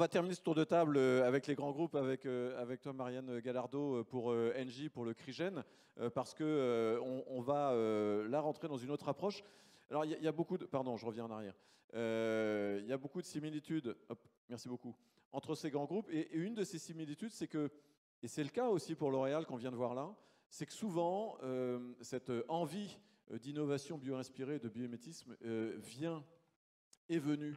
va terminer ce tour de table avec les grands groupes, avec toi, Marianne Gallardo, pour Engie, pour le Crygène, parce que on va là rentrer dans une autre approche. Alors, il y a beaucoup de... Pardon, je reviens en arrière. Il y a beaucoup de similitudes, hop, merci beaucoup, entre ces grands groupes. Et une de ces similitudes, c'est que, et c'est le cas aussi pour L'Oréal qu'on vient de voir là, c'est que souvent, cette envie d'innovation bio-inspirée, de biomimétisme, est venue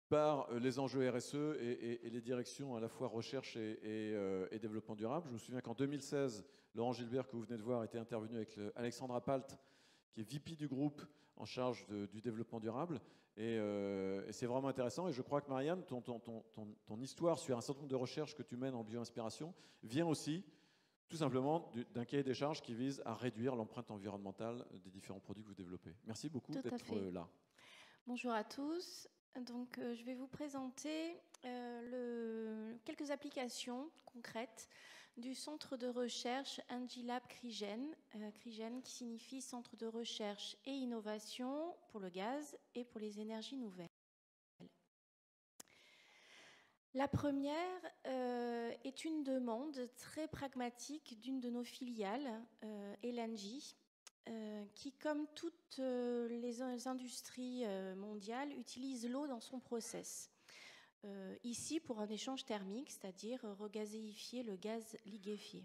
par les enjeux RSE et les directions à la fois recherche et développement durable. Je me souviens qu'en 2016, Laurent Gilbert, que vous venez de voir, était intervenu avec Alexandra Palt, qui est VP du groupe en charge du développement durable. Et c'est vraiment intéressant. Et je crois que Marianne, ton histoire sur un certain nombre de recherches que tu mènes en bio-inspiration vient aussi tout simplement d'un cahier des charges qui vise à réduire l'empreinte environnementale des différents produits que vous développez. Merci beaucoup d'être là. Bonjour à tous. Donc, je vais vous présenter quelques applications concrètes du centre de recherche Engie Lab Crygène. Crygène qui signifie Centre de recherche et innovation pour le gaz et pour les énergies nouvelles. La première est une demande très pragmatique d'une de nos filiales, Elengy, qui, comme toutes les industries mondiales, utilise l'eau dans son process. Ici, pour un échange thermique, c'est-à-dire regazéifier le gaz liquéfié.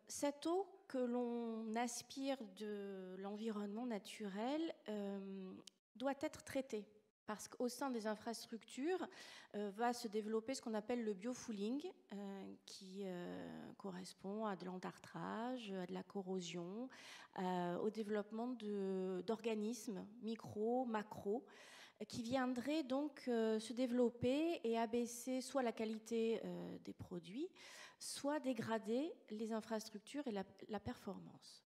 Cette eau que l'on aspire de l'environnement naturel doit être traitée. Parce qu'au sein des infrastructures va se développer ce qu'on appelle le biofouling, qui correspond à de l'entartrage, à de la corrosion, au développement d'organismes micro, macro, qui viendraient donc se développer et abaisser soit la qualité des produits, soit dégrader les infrastructures et la performance.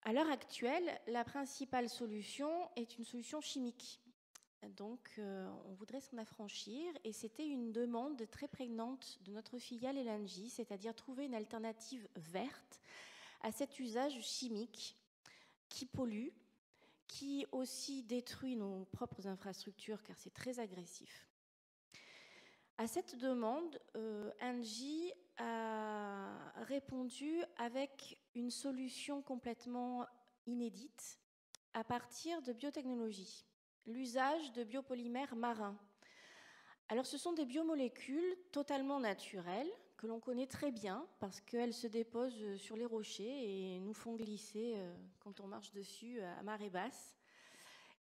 À l'heure actuelle, la principale solution est une solution chimique. Donc, on voudrait s'en affranchir et c'était une demande très prégnante de notre filiale Elengy, c'est-à-dire trouver une alternative verte à cet usage chimique qui pollue, qui aussi détruit nos propres infrastructures car c'est très agressif. À cette demande, Engie a répondu avec une solution complètement inédite à partir de biotechnologies. L'usage de biopolymères marins. Alors, ce sont des biomolécules totalement naturelles que l'on connaît très bien parce qu'elles se déposent sur les rochers et nous font glisser quand on marche dessus à marée basse.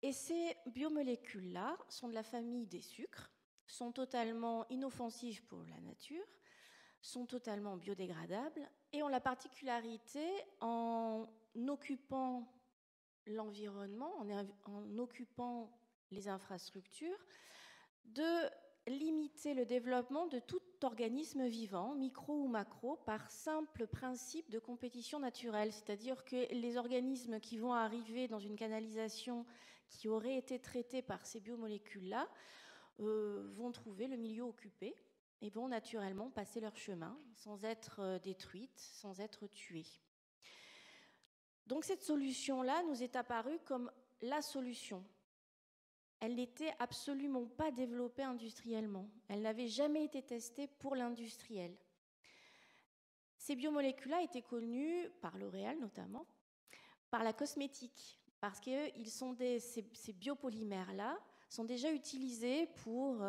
Et ces biomolécules-là sont de la famille des sucres, sont totalement inoffensives pour la nature, sont totalement biodégradables et ont la particularité, en occupant l'environnement, en occupant les infrastructures, de limiter le développement de tout organisme vivant, micro ou macro, par simple principe de compétition naturelle. C'est-à-dire que les organismes qui vont arriver dans une canalisation qui aurait été traitée par ces biomolécules-là vont trouver le milieu occupé et vont naturellement passer leur chemin sans être détruites, sans être tuées. Donc cette solution-là nous est apparue comme la solution. Elle n'était absolument pas développée industriellement. Elle n'avait jamais été testée pour l'industriel. Ces biomolécules-là étaient connues par L'Oréal notamment, par la cosmétique, parce que ces biopolymères-là sont déjà utilisés pour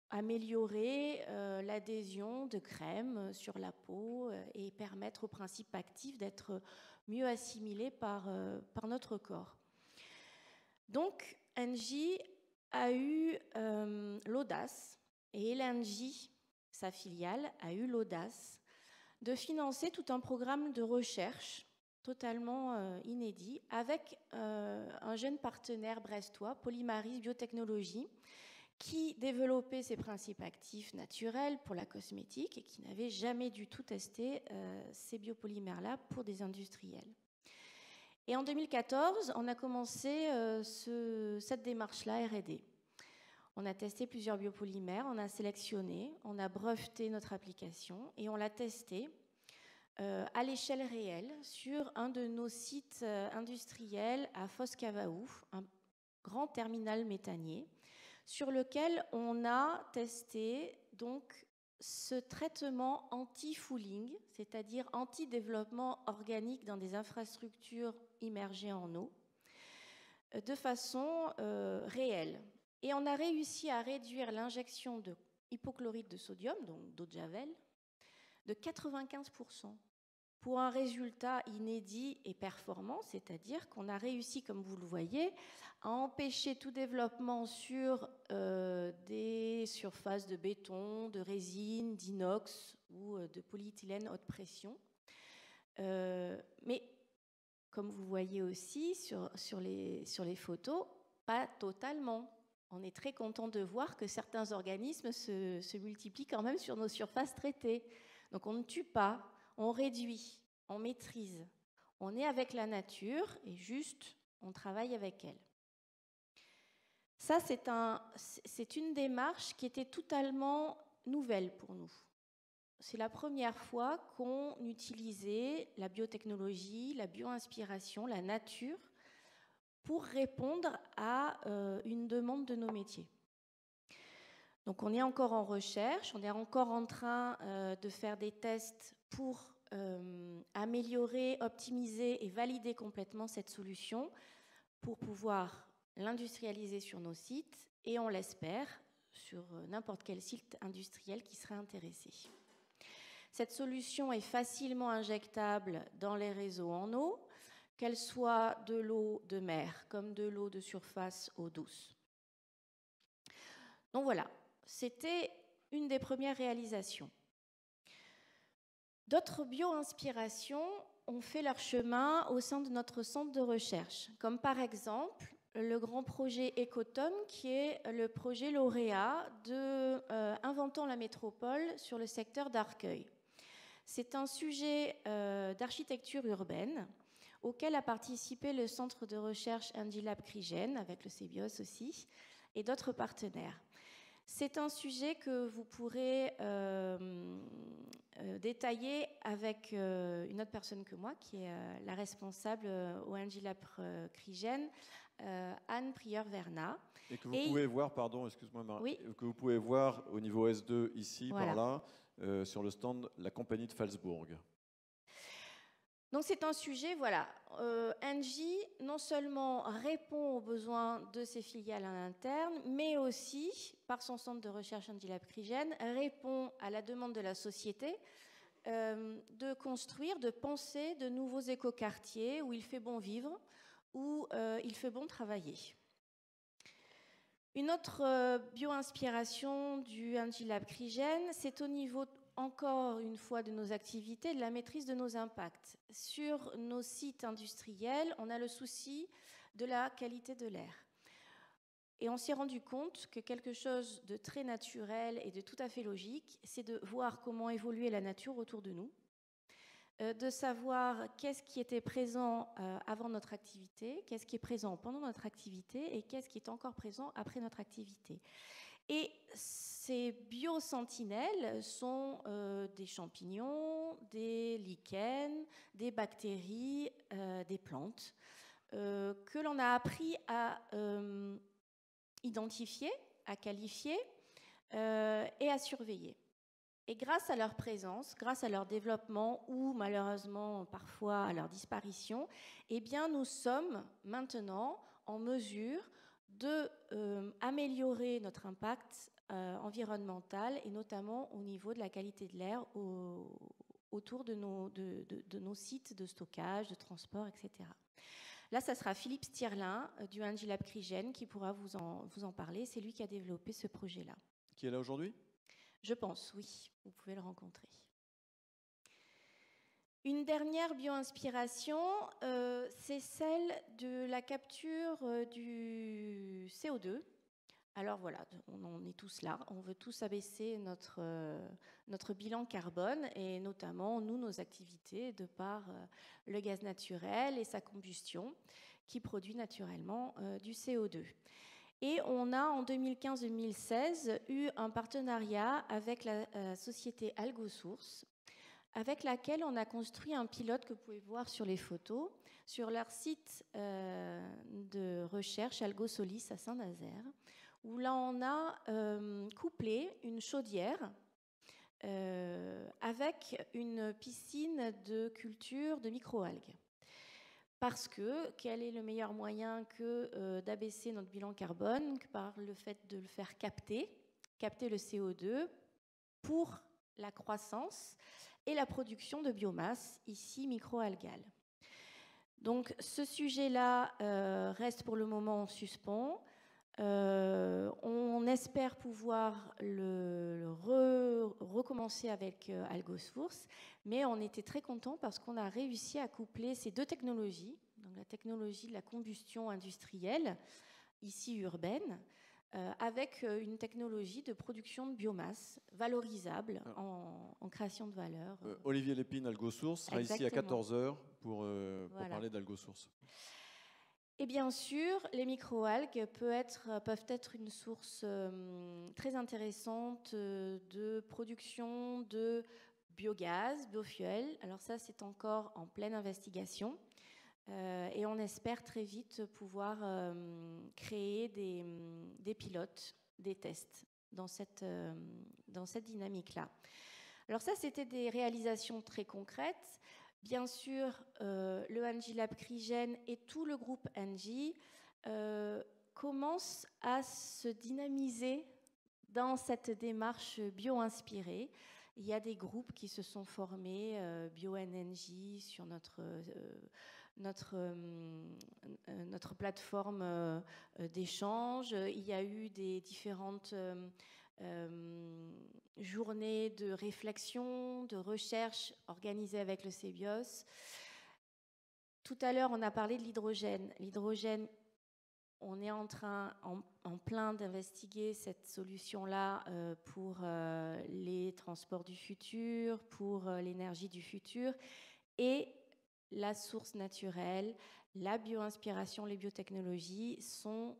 améliorer l'adhésion de crème sur la peau et permettre au principe actif d'être mieux assimilé par notre corps. Donc, Engie a eu l'audace, et Elengy, sa filiale, a eu l'audace de financer tout un programme de recherche totalement inédit avec un jeune partenaire brestois, Polymaris Biotechnologies, qui développait ses principes actifs naturels pour la cosmétique et qui n'avait jamais du tout testé ces biopolymères-là pour des industriels. Et en 2014, on a commencé cette démarche-là R&D. On a testé plusieurs biopolymères, on a sélectionné, on a breveté notre application et on l'a testé à l'échelle réelle sur un de nos sites industriels à Fos-Cavaou, un grand terminal méthanier, sur lequel on a testé donc ce traitement anti-fouling, c'est-à-dire anti-développement organique dans des infrastructures immergées en eau, de façon réelle. Et on a réussi à réduire l'injection de hypochlorite de sodium, donc d'eau de Javel, de 95%, pour un résultat inédit et performant, c'est-à-dire qu'on a réussi, comme vous le voyez, à empêcher tout développement sur des surfaces de béton, de résine, d'inox ou de polyéthylène haute pression. Mais comme vous voyez aussi sur les photos, pas totalement. On est très content de voir que certains organismes se multiplient quand même sur nos surfaces traitées. Donc on ne tue pas, on réduit, on maîtrise. On est avec la nature et juste, on travaille avec elle. Ça, c'est une démarche qui était totalement nouvelle pour nous. C'est la première fois qu'on utilisait la biotechnologie, la bio-inspiration, la nature pour répondre à une demande de nos métiers. Donc on est encore en recherche, on est encore en train de faire des tests pour améliorer, optimiser et valider complètement cette solution pour pouvoir l'industrialiser sur nos sites et on l'espère sur n'importe quel site industriel qui serait intéressé. Cette solution est facilement injectable dans les réseaux en eau, qu'elle soit de l'eau de mer comme de l'eau de surface eau douce. Donc voilà, c'était une des premières réalisations. D'autres bio-inspirations ont fait leur chemin au sein de notre centre de recherche, comme par exemple le grand projet Ecotom, qui est le projet lauréat de Inventons la métropole sur le secteur d'Arcueil. C'est un sujet d'architecture urbaine auquel a participé le centre de recherche Engilab Crigène, avec le CBIOS aussi, et d'autres partenaires. C'est un sujet que vous pourrez détailler avec une autre personne que moi, qui est la responsable au Engilab Crigène, Anne Prieur-Vernat. Et que vous pouvez voir, pardon, excuse-moi, Marie, oui. que vous pouvez voir au niveau S2 ici, voilà. par là, sur le stand La Compagnie de Phalsbourg. Donc c'est un sujet, voilà, Engie non seulement répond aux besoins de ses filiales en interne, mais aussi, par son centre de recherche Engilab Crigène, répond à la demande de la société de construire, de penser de nouveaux écoquartiers où il fait bon vivre, où il fait bon travailler. Une autre bio-inspiration du Engilab Crigène, c'est au niveau encore une fois de nos activités, de la maîtrise de nos impacts. Sur nos sites industriels, on a le souci de la qualité de l'air. Et on s'est rendu compte que quelque chose de très naturel et de tout à fait logique, c'est de voir comment évoluait la nature autour de nous, de savoir qu'est-ce qui était présent avant notre activité, qu'est-ce qui est présent pendant notre activité et qu'est-ce qui est encore présent après notre activité. Et ces biosentinelles sont des champignons, des lichens, des bactéries, des plantes que l'on a appris à identifier, à qualifier et à surveiller. Et grâce à leur présence, grâce à leur développement ou malheureusement parfois à leur disparition, eh bien, nous sommes maintenant en mesure d'améliorer notre impact environnemental et notamment au niveau de la qualité de l'air autour de nos sites de stockage, de transport, etc. Là, ça sera Philippe Stierlin du Engilab Crigène qui pourra vous en parler. C'est lui qui a développé ce projet-là. Qui est là aujourd'hui ? Je pense, oui. Vous pouvez le rencontrer. Une dernière bio-inspiration, c'est celle de la capture du CO2. Alors voilà, on en est tous là. On veut tous abaisser notre bilan carbone et notamment, nous, nos activités de par le gaz naturel et sa combustion qui produit naturellement du CO2. Et on a en 2015-2016 eu un partenariat avec la société AlgoSource, avec laquelle on a construit un pilote que vous pouvez voir sur les photos, sur leur site de recherche AlgoSolis à Saint-Nazaire, où là on a couplé une chaudière avec une piscine de culture de microalgues. Parce que quel est le meilleur moyen que d'abaisser notre bilan carbone que par le fait de le faire capter le CO2 pour la croissance et la production de biomasse, ici microalgale. Donc ce sujet-là reste pour le moment en suspens. On espère pouvoir le recommencer avec AlgoSource, mais on était très content parce qu'on a réussi à coupler ces deux technologies, donc la technologie de la combustion industrielle, ici urbaine, avec une technologie de production de biomasse valorisable en création de valeur. Olivier Lépine, AlgoSource, sera ici à 14h pour parler d'AlgoSource. Et bien sûr, les microalgues peuvent être une source très intéressante de production de biogaz, biofuel. Alors ça, c'est encore en pleine investigation. Et on espère très vite pouvoir créer des pilotes, des tests dans cette dynamique-là. Alors ça, c'était des réalisations très concrètes. Bien sûr, le Engie Lab Crigen et tout le groupe Engie commencent à se dynamiser dans cette démarche bio-inspirée. Il y a des groupes qui se sont formés, BioNNG, sur notre plateforme d'échange. Il y a eu des différentes journées de réflexion, de recherche organisées avec le CBIOS. Tout à l'heure, on a parlé de l'hydrogène. L'hydrogène, on est en plein d'investiguer cette solution-là pour les transports du futur, pour l'énergie du futur. Et la source naturelle, la bio-inspiration, les biotechnologies sont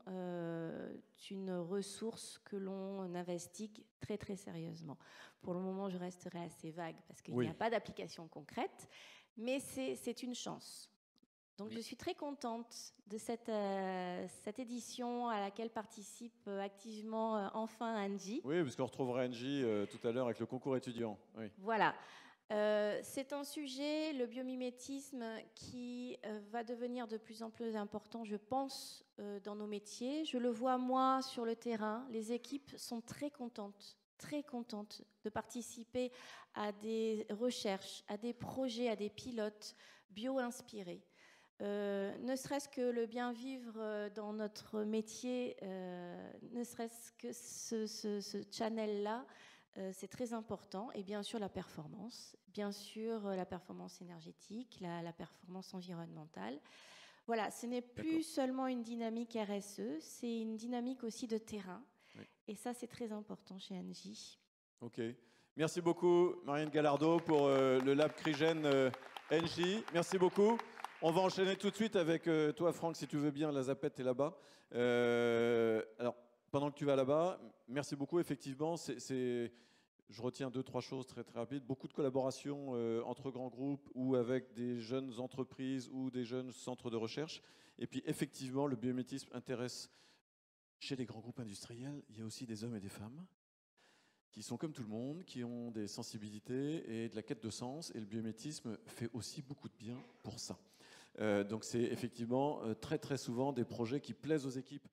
une ressource que l'on investigue très très sérieusement. Pour le moment, je resterai assez vague parce qu'il n'y a pas d'application concrète, mais c'est une chance. Donc je suis très contente de cette édition à laquelle participe activement enfin Engie. Oui, parce qu'on retrouvera Engie tout à l'heure avec le concours étudiant. Oui. Voilà. C'est un sujet, le biomimétisme, qui va devenir de plus en plus important, je pense, dans nos métiers. Je le vois, moi, sur le terrain. Les équipes sont très contentes de participer à des recherches, à des projets, à des pilotes bio-inspirés. Ne serait-ce que le bien vivre dans notre métier, ne serait-ce que ce channel-là, c'est très important. Et bien sûr la performance énergétique, la performance environnementale. Voilà, ce n'est plus seulement une dynamique RSE, c'est une dynamique aussi de terrain. Oui. Et ça, c'est très important chez Engie. Ok. Merci beaucoup, Marianne Gallardo, pour le Lab Crigen Engie. Merci beaucoup. On va enchaîner tout de suite avec toi, Franck, si tu veux bien. La Zapette est là-bas. Alors, pendant que tu vas là-bas, merci beaucoup. Effectivement, je retiens 2-3 choses très très rapides. Beaucoup de collaborations entre grands groupes ou avec des jeunes entreprises ou des jeunes centres de recherche. Et puis, effectivement, le biomimétisme intéresse chez les grands groupes industriels. Il y a aussi des hommes et des femmes qui sont comme tout le monde, qui ont des sensibilités et de la quête de sens. Et le biomimétisme fait aussi beaucoup de bien pour ça. Donc c'est effectivement très très souvent des projets qui plaisent aux équipes.